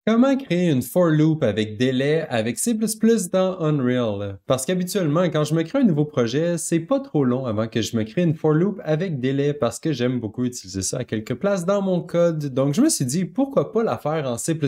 Comment créer une for loop avec délai avec C++ dans Unreal? Parce qu'habituellement, quand je me crée un nouveau projet, c'est pas trop long avant que je me crée une for loop avec délai parce que j'aime beaucoup utiliser ça à quelques places dans mon code. Donc, je me suis dit, pourquoi pas la faire en C++?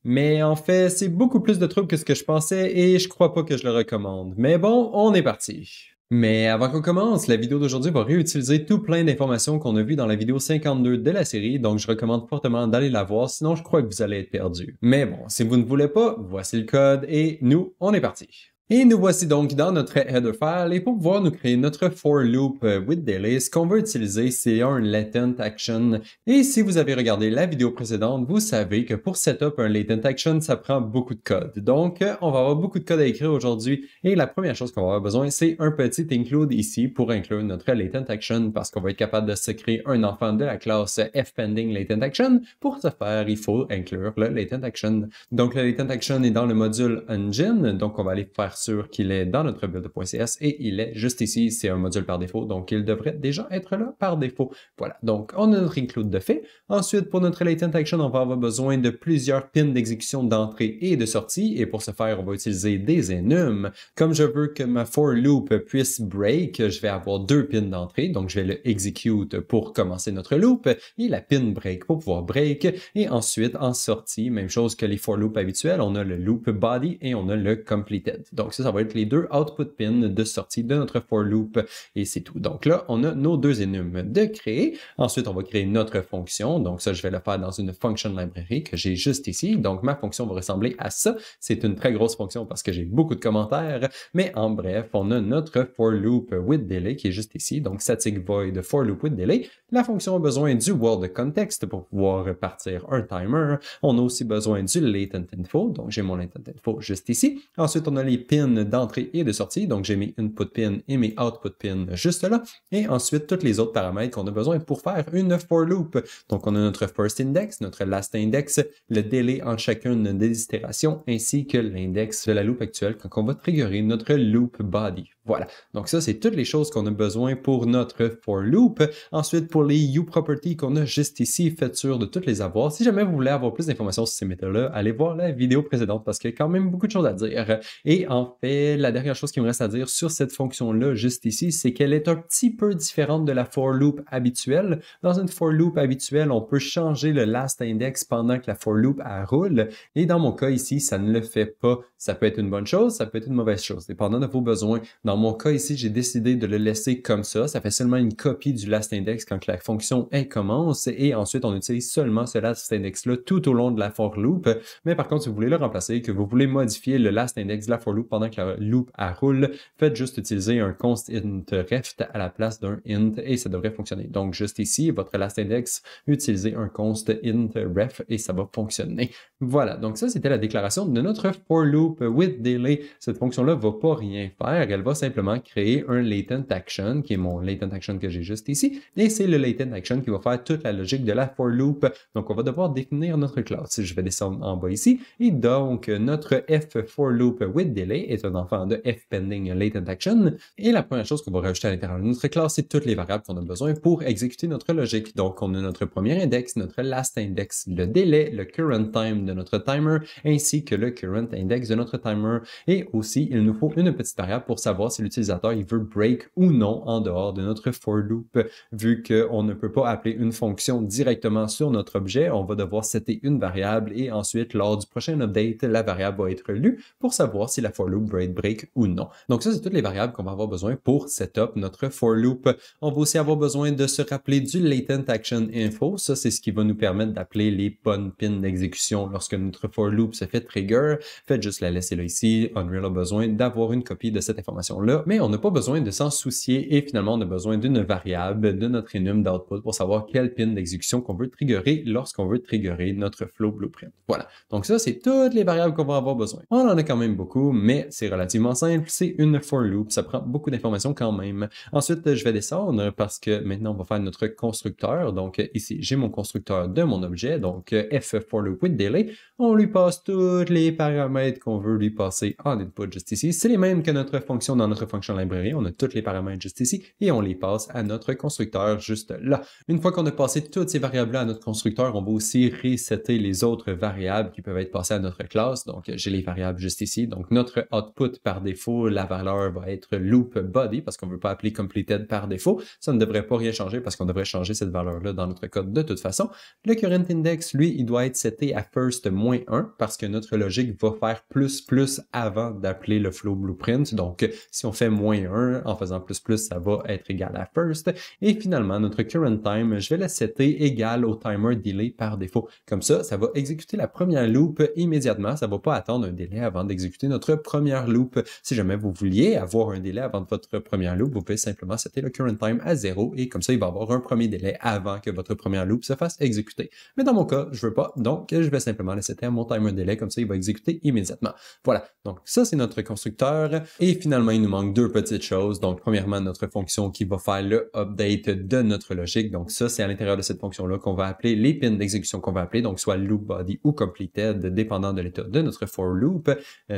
Mais en fait, c'est beaucoup plus de troubles que ce que je pensais et je crois pas que je le recommande. Mais bon, on est parti. Mais avant qu'on commence, la vidéo d'aujourd'hui va réutiliser tout plein d'informations qu'on a vues dans la vidéo 52 de la série, donc je recommande fortement d'aller la voir, sinon je crois que vous allez être perdu. Mais bon, si vous ne voulez pas, voici le code et nous, on est parti. Et nous voici donc dans notre header file et pour pouvoir nous créer notre for loop with delay, ce qu'on va utiliser, c'est un latent action. Et si vous avez regardé la vidéo précédente, vous savez que pour setup un latent action, ça prend beaucoup de code. Donc, on va avoir beaucoup de code à écrire aujourd'hui et la première chose qu'on va avoir besoin, c'est un petit include ici pour inclure notre latent action parce qu'on va être capable de se créer un enfant de la classe fPending latent action. Pour ce faire, il faut inclure le latent action. Donc, le latent action est dans le module engine, donc on va aller faire sûr qu'il est dans notre build.cs et il est juste ici, c'est un module par défaut, donc il devrait déjà être là par défaut. Voilà, donc on a notre include de fait. Ensuite, pour notre latent action, on va avoir besoin de plusieurs pins d'exécution d'entrée et de sortie, et pour ce faire, on va utiliser des enums. Comme je veux que ma for loop puisse break, je vais avoir deux pins d'entrée, donc je vais le execute pour commencer notre loop, et la pin break pour pouvoir break, et ensuite, en sortie, même chose que les for loop habituels, on a le loop body et on a le completed. Donc ça va être les deux output pins de sortie de notre for loop et c'est tout. Donc là, on a nos deux enums de créer. Ensuite, on va créer notre fonction. Donc ça, je vais le faire dans une function library que j'ai juste ici. Donc ma fonction va ressembler à ça. C'est une très grosse fonction parce que j'ai beaucoup de commentaires. Mais en bref, on a notre for loop with delay qui est juste ici. Donc static void for loop with delay. La fonction a besoin du world context pour pouvoir partir un timer. On a aussi besoin du latent info. Donc j'ai mon latent info juste ici. Ensuite, on a les pins d'entrée et de sortie. Donc, j'ai mes input pins et mes output pins juste là. Et ensuite, tous les autres paramètres qu'on a besoin pour faire une for loop. Donc, on a notre first index, notre last index, le délai en chacune des itérations, ainsi que l'index de la loop actuelle quand on va triggerer notre loop body. Voilà. Donc, ça, c'est toutes les choses qu'on a besoin pour notre for loop. Ensuite, pour les uProperty qu'on a juste ici, faites sûr de toutes les avoir. Si jamais vous voulez avoir plus d'informations sur ces méthodes-là, allez voir la vidéo précédente parce qu'il y a quand même beaucoup de choses à dire. Et en fait, la dernière chose qui me reste à dire sur cette fonction-là, juste ici, c'est qu'elle est un petit peu différente de la for loop habituelle. Dans une for loop habituelle, on peut changer le last index pendant que la for loop elle roule. Et dans mon cas ici, ça ne le fait pas. Ça peut être une bonne chose, ça peut être une mauvaise chose, dépendant de vos besoins. Dans mon cas ici, j'ai décidé de le laisser comme ça. Ça fait seulement une copie du last index quand la fonction elle commence. Et ensuite, on utilise seulement ce last index-là tout au long de la for loop. Mais par contre, si vous voulez le remplacer, que vous voulez modifier le last index de la for loop pendant que la loop elle roule, faites juste utiliser un const int reft à la place d'un int et ça devrait fonctionner. Donc, juste ici, votre last index, utilisez un const int ref et ça va fonctionner. Voilà, donc ça, c'était la déclaration de notre for loop with delay. Cette fonction-là ne va pas rien faire, elle va simplement créer un latent action, qui est mon latent action que j'ai juste ici, et c'est le latent action qui va faire toute la logique de la for loop. Donc, on va devoir définir notre classe. Je vais descendre en bas ici, et donc, notre f for loop with delay est un enfant de fPending latent action, et la première chose qu'on va rajouter à l'intérieur de notre classe, c'est toutes les variables qu'on a besoin pour exécuter notre logique. Donc, on a notre premier index, notre last index, le délai, le current time de notre timer, ainsi que le current index de notre timer. Et aussi, il nous faut une petite variable pour savoir si l'utilisateur il veut break ou non en dehors de notre for loop. Vu qu'on ne peut pas appeler une fonction directement sur notre objet, on va devoir setter une variable et ensuite, lors du prochain update, la variable va être lue pour savoir si la for loop va être break ou non. Donc ça, c'est toutes les variables qu'on va avoir besoin pour setup notre for loop. On va aussi avoir besoin de se rappeler du latent action info. Ça, c'est ce qui va nous permettre d'appeler les bonnes pins d'exécution lorsque notre for loop se fait trigger. Faites juste la laisser là ici. Unreal a besoin d'avoir une copie de cette information-là, mais on n'a pas besoin de s'en soucier et finalement, on a besoin d'une variable de notre enum d'output pour savoir quelle pin d'exécution qu'on veut triggerer lorsqu'on veut triggerer notre flow blueprint. Voilà. Donc ça, c'est toutes les variables qu'on va avoir besoin. On en a quand même beaucoup, mais c'est relativement simple. C'est une for loop. Ça prend beaucoup d'informations quand même. Ensuite, je vais descendre parce que maintenant, on va faire notre constructeur. Donc ici, j'ai mon constructeur de mon objet. Donc f for loop with delay. On lui passe tous les paramètres qu'on veut lui passer en input juste ici. C'est les mêmes que notre fonction dans notre function library, on a tous les paramètres juste ici et on les passe à notre constructeur juste là. Une fois qu'on a passé toutes ces variables-là à notre constructeur, on va aussi resetter les autres variables qui peuvent être passées à notre classe. Donc, j'ai les variables juste ici. Donc, notre output par défaut, la valeur va être loop body parce qu'on ne veut pas appeler completed par défaut. Ça ne devrait pas rien changer parce qu'on devrait changer cette valeur-là dans notre code de toute façon. Le current index, lui, il doit être seté à first -1 parce que notre logique va faire plus avant d'appeler le flow blueprint. Donc, si on fait -1 en faisant plus, ça va être égal à first. Et finalement, notre current time, je vais la setter égal au timer delay par défaut. Comme ça va exécuter la première loop immédiatement. Ça ne va pas attendre un délai avant d'exécuter notre première loop. Si jamais vous vouliez avoir un délai avant votre première loop, vous pouvez simplement setter le current time à 0 et comme ça, il va y avoir un premier délai avant que votre première loop se fasse exécuter. Mais dans mon cas, je veux pas, donc je vais simplement le setter à mon timer delay, comme ça, il va exécuter immédiatement. Voilà, donc ça, c'est notre constructeur. Et finalement, il nous manque deux petites choses. Donc, premièrement, notre fonction qui va faire le update de notre logique. Donc, ça, c'est à l'intérieur de cette fonction-là qu'on va appeler les pins d'exécution qu'on va appeler, donc soit loop body ou completed, dépendant de l'état de notre for loop.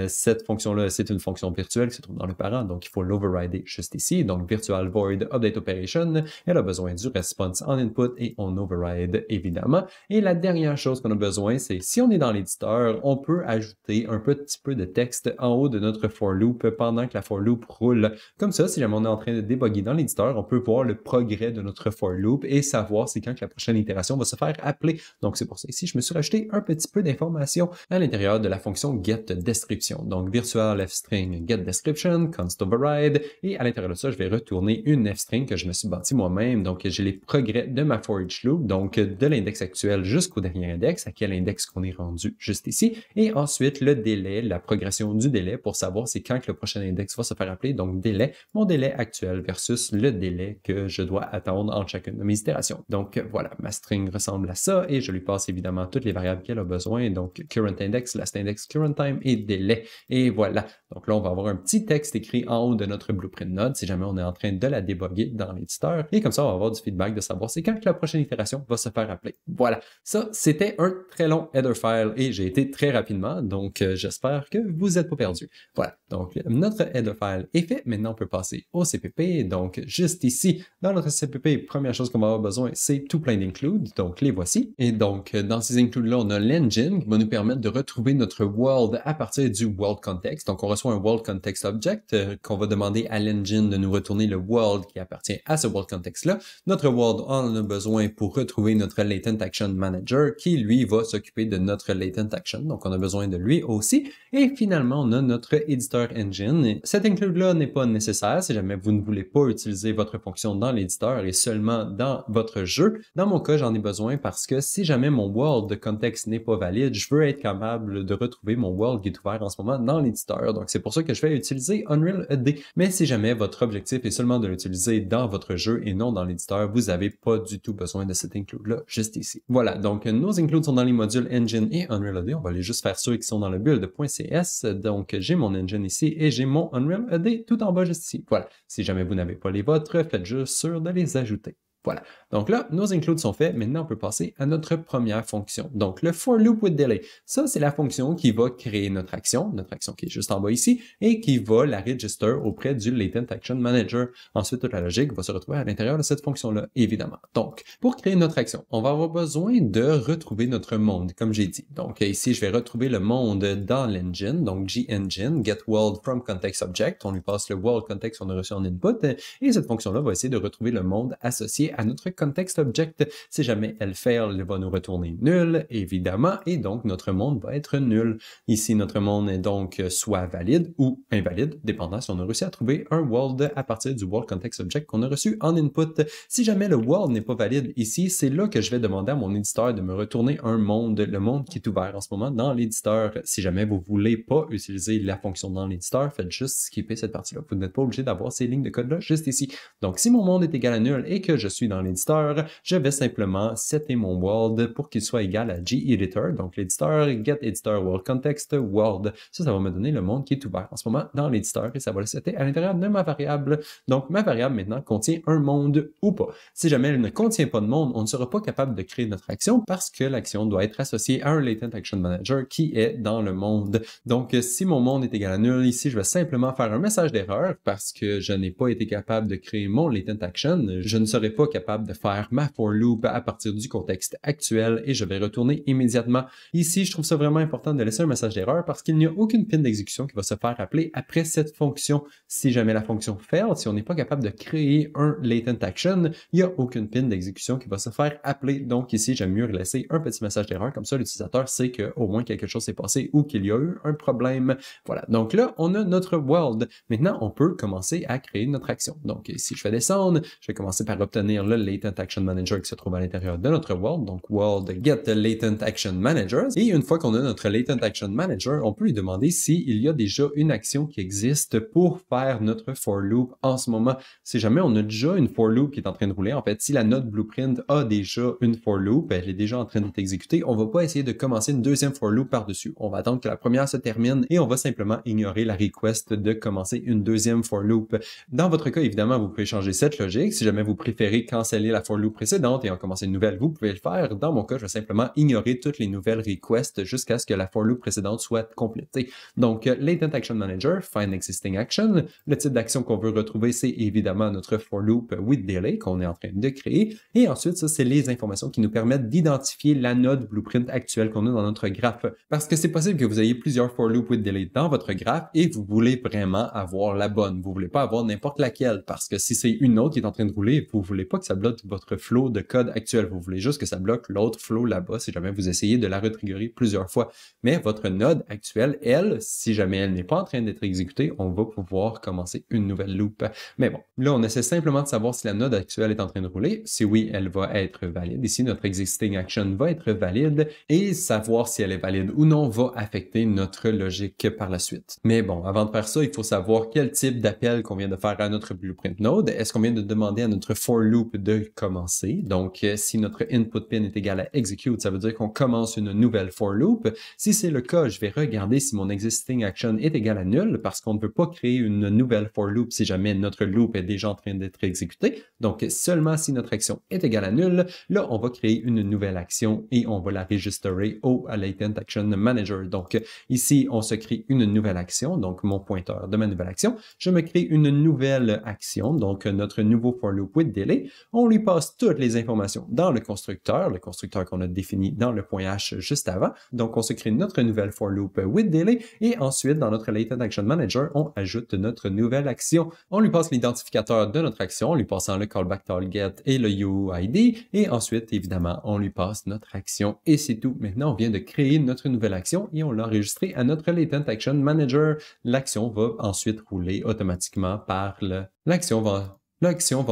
Cette fonction-là, c'est une fonction virtuelle qui se trouve dans le parent, donc il faut l'overrider juste ici. Donc, virtual void update operation, elle a besoin du response en input et on override évidemment. Et la dernière chose qu'on a besoin, c'est si on est dans l'éditeur, on peut ajouter un petit peu de texte en haut de notre for loop pendant que la for loop roule. Comme ça, si jamais on est en train de débugger dans l'éditeur, on peut voir le progrès de notre for loop et savoir c'est quand que la prochaine itération va se faire appeler. Donc, c'est pour ça ici, je me suis rajouté un petit peu d'informations à l'intérieur de la fonction getDescription. Donc, virtual fstring getDescription, const override, et à l'intérieur de ça, je vais retourner une fstring que je me suis bâti moi-même. Donc, j'ai les progrès de ma for each loop, donc de l'index actuel jusqu'au dernier index, à quel index qu'on est rendu juste ici, et ensuite le délai, la progression du délai pour savoir c'est quand que le prochain index va se faire appeler. Donc, délai, mon délai actuel versus le délai que je dois attendre entre chacune de mes itérations. Donc, voilà, ma string ressemble à ça et je lui passe évidemment toutes les variables qu'elle a besoin. Donc, current index, last index, current time et délai. Et voilà. Donc là, on va avoir un petit texte écrit en haut de notre blueprint node si jamais on est en train de la débugger dans l'éditeur. Et comme ça, on va avoir du feedback de savoir c'est quand que la prochaine itération va se faire appeler. Voilà. Ça, c'était un très long header file et j'ai été très rapidement. Donc, j'espère que vous n'êtes pas perdu. Voilà. Donc, notre header file est fait. Maintenant, on peut passer au CPP. Donc, juste ici, dans notre CPP, première chose qu'on va avoir besoin, c'est tout plein d'includes. Donc, les voici. Et donc, dans ces includes-là, on a l'engine qui va nous permettre de retrouver notre world à partir du world context. Donc, on reçoit un world context object qu'on va demander à l'engine de nous retourner le world qui appartient à ce world context-là. Notre world en a besoin pour retrouver notre latent action manager qui, lui, va s'occuper de notre latent action. Donc, on a besoin de lui aussi. Et finalement, on a notre editor engine. Cet include-là n'est pas nécessaire si jamais vous ne voulez pas utiliser votre fonction dans l'éditeur et seulement dans votre jeu. Dans mon cas, j'en ai besoin parce que si jamais mon world de context n'est pas valide, je veux être capable de retrouver mon world qui est ouvert en ce moment dans l'éditeur. Donc, c'est pour ça que je vais utiliser Unreal ED. Mais si jamais votre objectif est seulement de l'utiliser dans votre jeu et non dans l'éditeur, vous n'avez pas du tout besoin de cet include-là juste ici. Voilà, donc nos includes sont dans les modules Engine et Unreal ED. On va aller juste faire ceux qui sont dans le build.cs. Donc, j'ai mon engine ici et j'ai mon Unreal ED tout en bas juste ici. Voilà, si jamais vous n'avez pas les vôtres, faites juste sûr de les ajouter. Voilà. Donc là, nos includes sont faits. Maintenant, on peut passer à notre première fonction. Donc, le for loop with delay. Ça, c'est la fonction qui va créer notre action qui est juste en bas ici, et qui va la register auprès du latent action manager. Ensuite, toute la logique va se retrouver à l'intérieur de cette fonction-là, évidemment. Donc, pour créer notre action, on va avoir besoin de retrouver notre monde, comme j'ai dit. Donc, ici, je vais retrouver le monde dans l'engine. Donc, gengine, get world from context object. On lui passe le world context qu'on a reçu en input, et cette fonction-là va essayer de retrouver le monde associé à notre context object. Si jamais elle fail, elle va nous retourner nul, évidemment, et donc notre monde va être nul. Ici, notre monde est donc soit valide ou invalide, dépendant si on a réussi à trouver un world à partir du world context object qu'on a reçu en input. Si jamais le world n'est pas valide ici, c'est là que je vais demander à mon éditeur de me retourner un monde, le monde qui est ouvert en ce moment dans l'éditeur. Si jamais vous voulez pas utiliser la fonction dans l'éditeur, faites juste skipper cette partie-là. Vous n'êtes pas obligé d'avoir ces lignes de code-là juste ici. Donc, si mon monde est égal à nul et que je suis suis dans l'éditeur, je vais simplement setter mon world pour qu'il soit égal à gedit, donc l'éditeur, getEditor world context world. Ça va me donner le monde qui est ouvert en ce moment dans l'éditeur et ça va le setter à l'intérieur de ma variable. Donc ma variable maintenant contient un monde ou pas. Si jamais elle ne contient pas de monde, on ne sera pas capable de créer notre action parce que l'action doit être associée à un latent action manager qui est dans le monde. Donc si mon monde est égal à nul, ici je vais simplement faire un message d'erreur parce que je n'ai pas été capable de créer mon latent action. Je ne serai pas capable de faire ma for loop à partir du contexte actuel et je vais retourner immédiatement. Ici, je trouve ça vraiment important de laisser un message d'erreur parce qu'il n'y a aucune pin d'exécution qui va se faire appeler après cette fonction. Si jamais la fonction fail, si on n'est pas capable de créer un latent action, il n'y a aucune pin d'exécution qui va se faire appeler. Donc ici, j'aime mieux laisser un petit message d'erreur, comme ça l'utilisateur sait qu'au moins quelque chose s'est passé ou qu'il y a eu un problème. Voilà, donc là, on a notre world. Maintenant, on peut commencer à créer notre action. Donc si je fais descendre, je vais commencer par obtenir le latent action manager qui se trouve à l'intérieur de notre world, donc world get latent action manager. Et une fois qu'on a notre latent action manager, on peut lui demander s'il y a déjà une action qui existe pour faire notre for loop en ce moment. Si jamais on a déjà une for loop qui est en train de rouler, en fait, si la node blueprint a déjà une for loop, elle est déjà en train d'être exécutée, on va pas essayer de commencer une deuxième for loop par-dessus. On va attendre que la première se termine et on va simplement ignorer la request de commencer une deuxième for loop. Dans votre cas, évidemment, vous pouvez changer cette logique. Si jamais vous préférez canceller la for loop précédente et en commencer une nouvelle, vous pouvez le faire. Dans mon cas, je vais simplement ignorer toutes les nouvelles requests jusqu'à ce que la for loop précédente soit complétée. Donc, latent action manager, find existing action. Le type d'action qu'on veut retrouver, c'est évidemment notre for loop with delay qu'on est en train de créer. Et ensuite, ça, c'est les informations qui nous permettent d'identifier la node blueprint actuelle qu'on a dans notre graphe. Parce que c'est possible que vous ayez plusieurs for loop with delay dans votre graphe et vous voulez vraiment avoir la bonne. Vous voulez pas avoir n'importe laquelle parce que si c'est une autre qui est en train de rouler, vous voulez pas que ça bloque votre flow de code actuel. Vous voulez juste que ça bloque l'autre flow là-bas si jamais vous essayez de la retriggerer plusieurs fois. Mais votre node actuelle, elle, si jamais elle n'est pas en train d'être exécutée, on va pouvoir commencer une nouvelle loop. Mais bon, là, on essaie simplement de savoir si la node actuelle est en train de rouler. Si oui, elle va être valide. Ici, notre existing action va être valide et savoir si elle est valide ou non va affecter notre logique par la suite. Mais bon, avant de faire ça, il faut savoir quel type d'appel qu'on vient de faire à notre blueprint node. Est-ce qu'on vient de demander à notre for loop de commencer? Donc, si notre input pin est égal à execute, ça veut dire qu'on commence une nouvelle for loop. Si c'est le cas, je vais regarder si mon existing action est égal à nul parce qu'on ne peut pas créer une nouvelle for loop si jamais notre loop est déjà en train d'être exécuté. Donc, seulement si notre action est égale à nul, là, on va créer une nouvelle action et on va la registrer au latent action manager. Donc, ici, on se crée une nouvelle action, donc mon pointeur de ma nouvelle action. Je me crée une nouvelle action, donc notre nouveau for loop with delay. On lui passe toutes les informations dans le constructeur qu'on a défini dans le point H juste avant. Donc, on se crée notre nouvelle for loop with delay et ensuite, dans notre latent action manager, on ajoute notre nouvelle action. On lui passe l'identificateur de notre action, en lui passant le callback target et le UID et ensuite, évidemment, on lui passe notre action et c'est tout. Maintenant, on vient de créer notre nouvelle action et on l'a enregistrée à notre latent action manager. L'action va ensuite rouler automatiquement par l'action va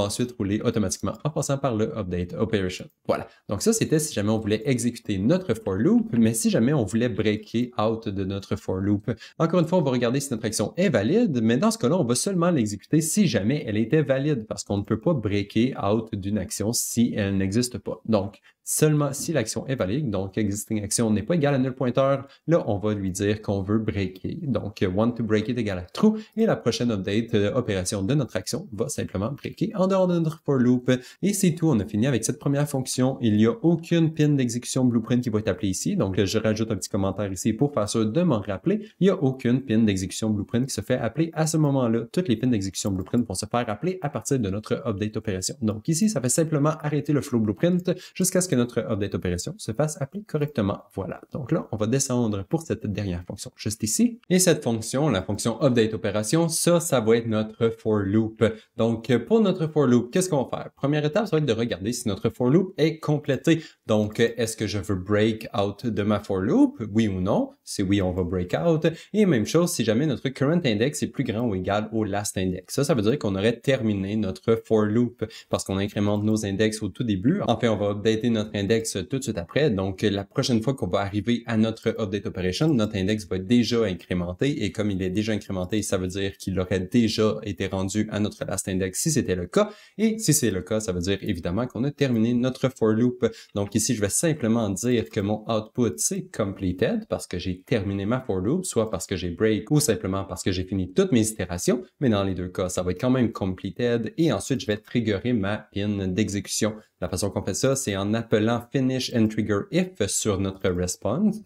ensuite rouler automatiquement en passant par le update operation. Voilà. Donc ça, c'était si jamais on voulait exécuter notre for loop, mais si jamais on voulait breaker out de notre for loop. Encore une fois, on va regarder si notre action est valide, mais dans ce cas-là, on va seulement l'exécuter si jamais elle était valide parce qu'on ne peut pas breaker out d'une action si elle n'existe pas. Donc, seulement si l'action est valide, donc existing action n'est pas égal à nul pointeur, là, on va lui dire qu'on veut breaker. Donc, want to break it égale à true et la prochaine update opération de notre action va simplement breaker en dehors de notre for loop. Et c'est tout, on a fini avec cette première fonction. Il n'y a aucune pin d'exécution blueprint qui va être appelée ici. Donc, je rajoute un petit commentaire ici pour faire sûr de m'en rappeler. Il n'y a aucune pin d'exécution blueprint qui se fait appeler à ce moment-là. Toutes les pins d'exécution blueprint vont se faire appeler à partir de notre update opération. Donc, ici, ça fait simplement arrêter le flow blueprint jusqu'à ce que notre update opération se fasse appeler correctement. Voilà. Donc là, on va descendre pour cette dernière fonction juste ici. Et cette fonction, la fonction update opération, ça va être notre for loop. Donc, pour notre for loop, qu'est-ce qu'on va faire? Première étape, ça va être de regarder si notre for loop est complété. Donc, est-ce que je veux break out de ma for loop? Oui ou non? Si oui, on va break out. Et même chose, si jamais notre current index est plus grand ou égal au last index. Ça veut dire qu'on aurait terminé notre for loop parce qu'on incrémente nos index au tout début. Enfin, on va updater notre notre index tout de suite après. Donc, la prochaine fois qu'on va arriver à notre update operation, notre index va être déjà incrémenté. Et comme il est déjà incrémenté, ça veut dire qu'il aurait déjà été rendu à notre last index si c'était le cas. Et si c'est le cas, ça veut dire évidemment qu'on a terminé notre for loop. Donc ici, je vais simplement dire que mon output, c'est completed parce que j'ai terminé ma for loop, soit parce que j'ai break ou simplement parce que j'ai fini toutes mes itérations. Mais dans les deux cas, ça va être quand même completed. Et ensuite, je vais triggerer ma pin d'exécution. La façon qu'on fait ça, c'est en appelant finish and trigger if sur notre response.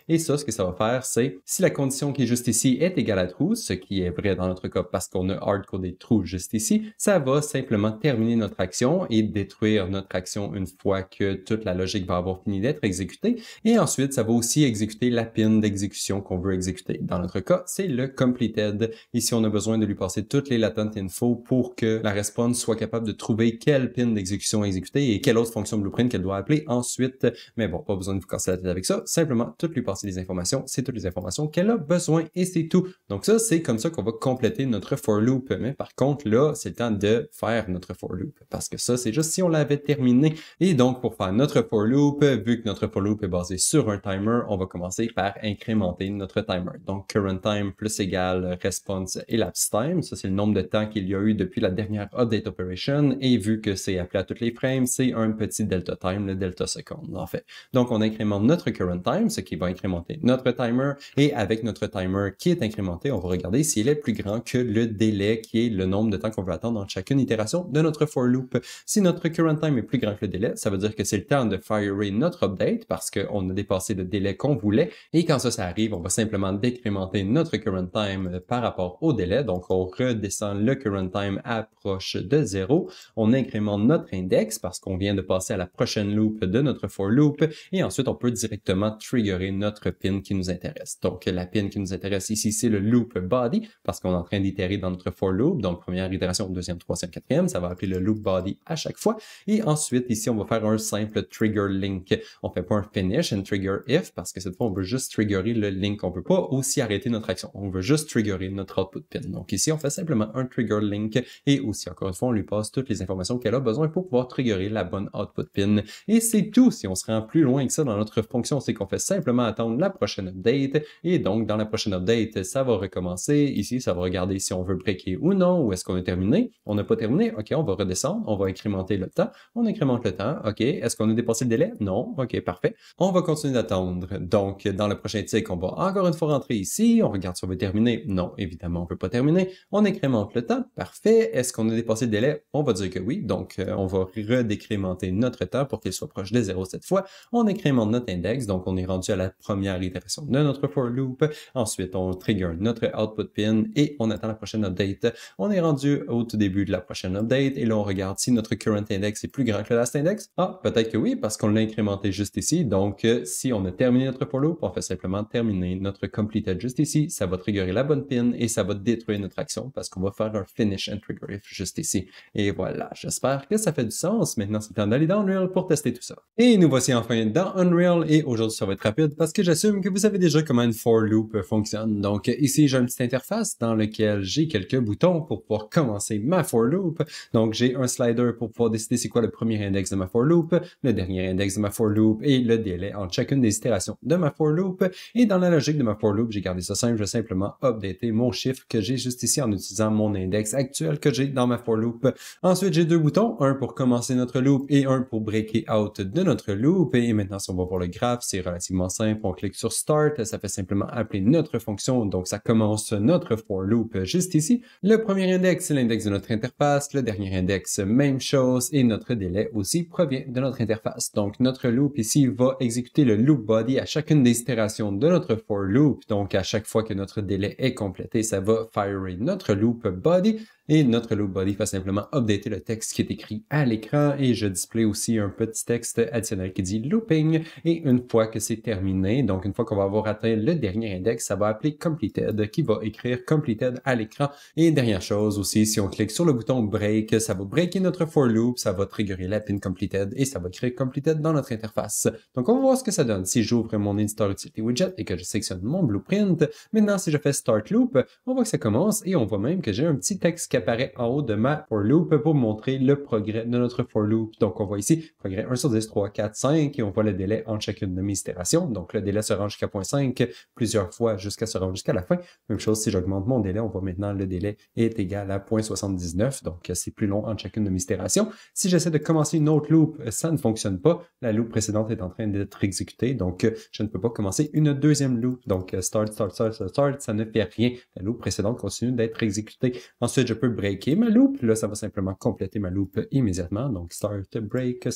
Et ça, ce que ça va faire, c'est si la condition qui est juste ici est égale à true, ce qui est vrai dans notre cas parce qu'on a hardcodé true juste ici, ça va simplement terminer notre action et détruire notre action une fois que toute la logique va avoir fini d'être exécutée. Et ensuite, ça va aussi exécuter la pin d'exécution qu'on veut exécuter. Dans notre cas, c'est le completed. Ici, on a besoin de lui passer toutes les latent infos pour que la response soit capable de trouver quelle pin d'exécution exécuter et quelle autre fonction blueprint qu'elle doit appeler ensuite. Mais bon, pas besoin de vous casser la tête avec ça. Simplement, tout lui passer les informations. C'est toutes les informations qu'elle a besoin et c'est tout. Donc ça, c'est comme ça qu'on va compléter notre for loop. Mais par contre, là, c'est le temps de faire notre for loop parce que ça, c'est juste si on l'avait terminé. Et donc, pour faire notre for loop, vu que notre for loop est basé sur un timer, on va commencer par incrémenter notre timer. Donc, current time plus égal response elapsed time. Ça, c'est le nombre de temps qu'il y a eu depuis la dernière update operation. Et vu que c'est appelé à toutes les frames, c'est un petit delta time, le delta seconde, en fait. Donc, on incrémente notre current time, ce qui va incrémenter notre timer. Et avec notre timer qui est incrémenté, on va regarder s'il est plus grand que le délai, qui est le nombre de temps qu'on veut attendre dans chacune itération de notre for loop. Si notre current time est plus grand que le délai, ça veut dire que c'est le temps de firer notre update parce qu'on a dépassé le délai qu'on voulait. Et quand ça arrive, on va simplement décrémenter notre current time par rapport au délai. Donc, on redescend le current time à proche de 0. On incrémente notre index parce qu'on vient de passer à la prochaine loop de notre for loop. Et ensuite, on peut directement triggerer notre pin qui nous intéresse. Donc, la pin qui nous intéresse ici, c'est le loop body parce qu'on est en train d'itérer dans notre for loop. Donc, première itération, deuxième, troisième, quatrième. Ça va appeler le loop body à chaque fois. Et ensuite, ici, on va faire un simple trigger link. On fait pas un finish and trigger if parce que cette fois, on veut juste triggerer le link. On veut pas aussi arrêter notre action. On veut juste triggerer notre output pin. Donc ici, on fait simplement un trigger link et aussi, encore une fois, on lui passe toutes les informations qu'elle a besoin pour pouvoir triggerer la bonne output pin. Et c'est tout. Si on se rend plus loin que ça dans notre fonction, c'est qu'on fait simplement attendre la prochaine update. Et donc, dans la prochaine update, ça va recommencer. Ici, ça va regarder si on veut breaker ou non, ou est-ce qu'on a terminé. On n'a pas terminé. OK, on va redescendre. On va incrémenter le temps. On incrémente le temps. OK, est-ce qu'on a dépassé le délai? Non. OK, parfait. On va continuer d'attendre. Donc, dans le prochain tick, on va encore une fois rentrer ici. On regarde si on veut terminer. Non, évidemment, on ne peut pas terminer. On incrémente le temps. Parfait. Est-ce qu'on a dépassé le délai? On va dire que oui. Donc, on va redécrémenter notre temps pour qu'il soit proche de 0 cette fois. On incrémente notre index. Donc, on est rendu à la première itération de notre for loop. Ensuite, on trigger notre output pin et on attend la prochaine update. On est rendu au tout début de la prochaine update et là, on regarde si notre current index est plus grand que le last index. Ah, peut-être que oui, parce qu'on l'a incrémenté juste ici. Donc, si on a terminé notre for loop, on fait simplement terminer notre completed juste ici. Ça va triggerer la bonne pin et ça va détruire notre action parce qu'on va faire un finish and trigger if juste ici. Et voilà, j'espère que ça fait du sens. Maintenant, c'est le temps d'aller dans Unreal pour tester tout ça. Et nous voici enfin dans Unreal et aujourd'hui, ça va être rapide parce que j'assume que vous savez déjà comment une for loop fonctionne. Donc, ici, j'ai une petite interface dans laquelle j'ai quelques boutons pour pouvoir commencer ma for loop. Donc, j'ai un slider pour pouvoir décider c'est quoi le premier index de ma for loop, le dernier index de ma for loop et le délai entre chacune des itérations de ma for loop. Et dans la logique de ma for loop, j'ai gardé ça simple. Je vais simplement updater mon chiffre que j'ai juste ici en utilisant mon index actuel que j'ai dans ma for loop. Ensuite, j'ai deux boutons, un pour commencer notre loop et un pour breaker out de notre loop. Et maintenant, si on va voir le graphe, c'est relativement simple. On clique sur Start, ça fait simplement appeler notre fonction. Donc, ça commence notre for loop juste ici. Le premier index, c'est l'index de notre interface. Le dernier index, même chose. Et notre délai aussi provient de notre interface. Donc, notre loop ici va exécuter le loop body à chacune des itérations de notre for loop. Donc, à chaque fois que notre délai est complété, ça va firer notre loop body. Et notre loop body va simplement updater le texte qui est écrit à l'écran et je display aussi un petit texte additionnel qui dit looping et une fois que c'est terminé, donc une fois qu'on va avoir atteint le dernier index, ça va appeler completed qui va écrire completed à l'écran et dernière chose aussi, si on clique sur le bouton break, ça va breaker notre for loop, ça va triggerer la pin completed et ça va créer completed dans notre interface. Donc on va voir ce que ça donne si j'ouvre mon editor utility widget et que je sélectionne mon blueprint. Maintenant si je fais start loop, on voit que ça commence et on voit même que j'ai un petit texte qui apparaît en haut de ma for loop pour montrer le progrès de notre for loop. Donc, on voit ici progrès 1 sur 10, 3, 4, 5 et on voit le délai entre chacune de mes itérations. Donc, le délai se rend jusqu'à 0.5 plusieurs fois jusqu'à se rendre jusqu'à la fin. Même chose, si j'augmente mon délai, on voit maintenant le délai est égal à 0.79. Donc, c'est plus long entre chacune de mes itérations. Si j'essaie de commencer une autre loop, ça ne fonctionne pas. La loop précédente est en train d'être exécutée. Donc, je ne peux pas commencer une deuxième loop. Donc, start, ça ne fait rien. La loop précédente continue d'être exécutée. Ensuite, je peux breaker ma loop. Là, ça va simplement compléter ma loop immédiatement. Donc, start, break.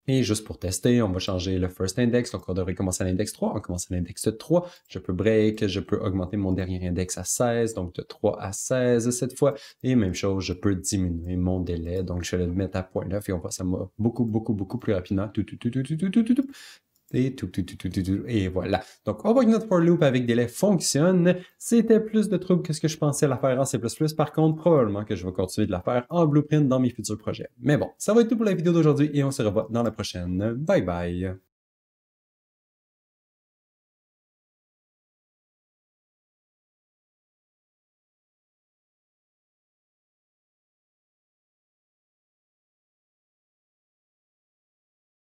Et juste pour tester, on va changer le first index. Donc, on devrait commencer à l'index 3. On commence à l'index 3. Je peux break. Je peux augmenter mon dernier index à 16. Donc, de 3 à 16 cette fois. Et même chose, je peux diminuer mon délai. Donc, je vais le mettre à 0.9 et on passe à beaucoup plus rapidement. Et voilà. Donc, on voit que notre for loop avec délai fonctionne. C'était plus de trouble que ce que je pensais la faire en C++. Par contre, probablement que je vais continuer de la faire en Blueprint dans mes futurs projets. Mais bon, ça va être tout pour la vidéo d'aujourd'hui et on se revoit dans la prochaine. Bye bye!